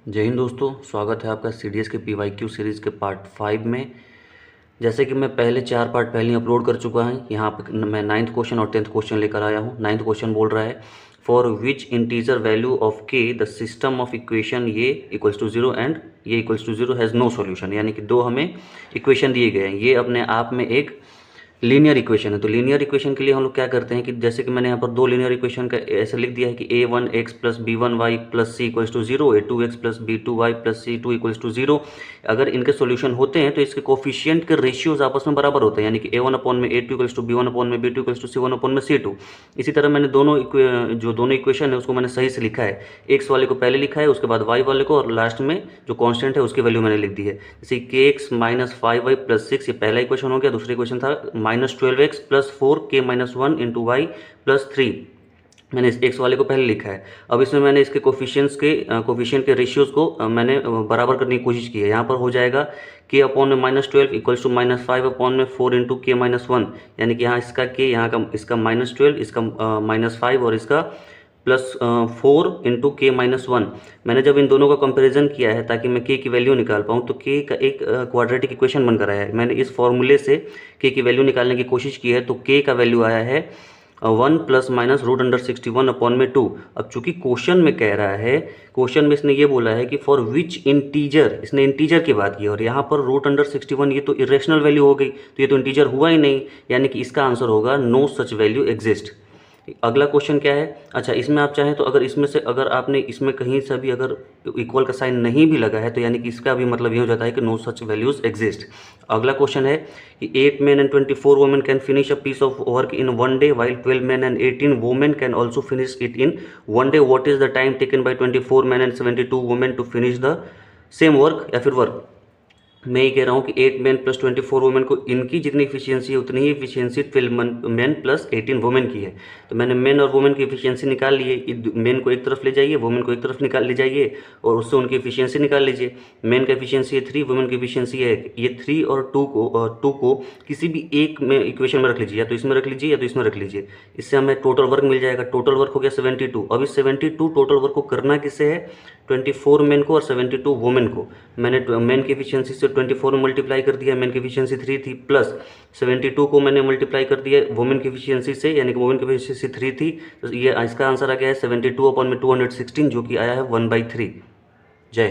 जय हिंद दोस्तों, स्वागत है आपका सी डी एस के पी वाई क्यू सीरीज़ के पार्ट 5 में। जैसे कि मैं पहले 4 पार्ट पहले ही अपलोड कर चुका हूँ। यहाँ पे मैं 9th क्वेश्चन और 10th क्वेश्चन लेकर आया हूँ। 9th क्वेश्चन बोल रहा है for which integer value of k the system of equation ये इक्वल्स टू जीरो एंड ये equals to zero has no solution. यानी कि दो हमें इक्वेशन दिए गए हैं, ये अपने आप में एक लीनियर इक्वेशन है। तो लीनियर इक्वेशन के लिए हम लोग क्या करते हैं कि जैसे कि मैंने यहाँ पर दो लीनियर इक्वेशन का ऐसे लिख दिया है कि a1x plus b1y plus c equals to zero, a2x plus b2y plus c2 equals to zero. अगर इनके सॉल्यूशन होते हैं तो इसके कोफिशिएंट के रेशियोज आपस में बराबर होते हैं, यानी कि a1 अपॉन में a2 equals to b1 upon में b2 equals to c1 upon में c2। इसी तरह मैंने जो दोनों इक्वेशन है उसको मैंने सही से लिखा है। एक्स वाले को पहले लिखा है, उसके बाद वाई वाले को, और लास्ट में जो कॉन्स्टेंट है उसकी वैल्यू मैंने लिख दी है। जैसे के एक्स माइनस 5y प्लस 6, ये पहला इक्वेशन हो गया। दूसरा इक्वेशन था minus 12x plus 4k minus 1 into y plus 3। मैंने इस एक्स वाले को पहले लिखा है। अब इसमें मैंने इसके कोफिशिएंट के रेशियोज को मैंने बराबर करने की कोशिश की है। यहाँ पर हो जाएगा के अपॉन में minus 12 equals to minus 5 upon में 4 इंटू के माइनस 1। यानी कि यहाँ इसका के, यहाँ का इसका माइनस 12, इसका माइनस 5 और इसका प्लस 4 इंटू के माइनस 1। मैंने जब इन दोनों का कंपैरिजन किया है ताकि मैं के की वैल्यू निकाल पाऊँ, तो के का एक क्वाड्रेटिक इक्वेशन बनकर आया है। मैंने इस फॉर्मूले से के की वैल्यू निकालने की कोशिश की है, तो के का वैल्यू आया है 1 plus minus root under 61 upon में 2। अब चूंकि क्वेश्चन में कह रहा है, क्वेश्चन में इसने ये बोला है कि फॉर विच इंटीजर, इसने इंटीजर की बात की, और यहाँ पर रूट अंडर 61 ये तो इरेशनल वैल्यू हो गई, तो ये तो इंटीजर हुआ ही नहीं। यानी कि इसका आंसर होगा नो सच वैल्यू एग्जिस्ट। अगला क्वेश्चन क्या है, अच्छा इसमें आप चाहें तो अगर इसमें से अगर आपने इसमें कहीं से भी अगर इक्वल का साइन नहीं भी लगा है तो यानी कि इसका भी मतलब ये हो जाता है कि नो सच वैल्यूज एग्जिस्ट। अगला क्वेश्चन है कि 8 men and 24 women can finish a piece of work in 1 day while 12 men and 18 women can also finish it in 1 day। What is the time taken by 24 men and 72 women to finish the same work, या फिर work. मैं ये कह रहा हूँ कि 8 main plus 24 women को इनकी जितनी इफिशियंसी है उतनी ही इफिशियंसी 12 मेन प्लस 18 वुमेन की है। तो मैंने मेन और वुमेन की इफिशियंसी निकाल ली है। मेन को एक तरफ ले जाइए, वुमेन को एक तरफ निकाल ले जाइए और उससे उनकी इफिशियंसी निकाल लीजिए। मेन का इफिशियंसी है 3, वुमेन की इफिशियंसी है 1। ये 3 और 2 को किसी भी एक में इक्वेशन में रख लीजिए, या तो इसमें रख लीजिए या तो इसमें रख लीजिए। इससे हमें टोटल वर्क मिल जाएगा। टोटल वर्क हो गया 72। अब इस 72 टोटल वर्क को करना किससे है, 24 मेन को और 72 वुमेन को। मैंने मेन की इफिशियंसी से 24 में मल्टीप्लाई कर दिया, मेन की इफिशियंसी 3 थी, प्लस 72 को मैंने मल्टीप्लाई कर दिया वुमेन की इफिशियंसी से, यानी कि वुमेन की इफिशियंसी 3 थी। तो ये इसका आंसर आ गया है 72 अपॉन में 216, जो कि आया है 1/3।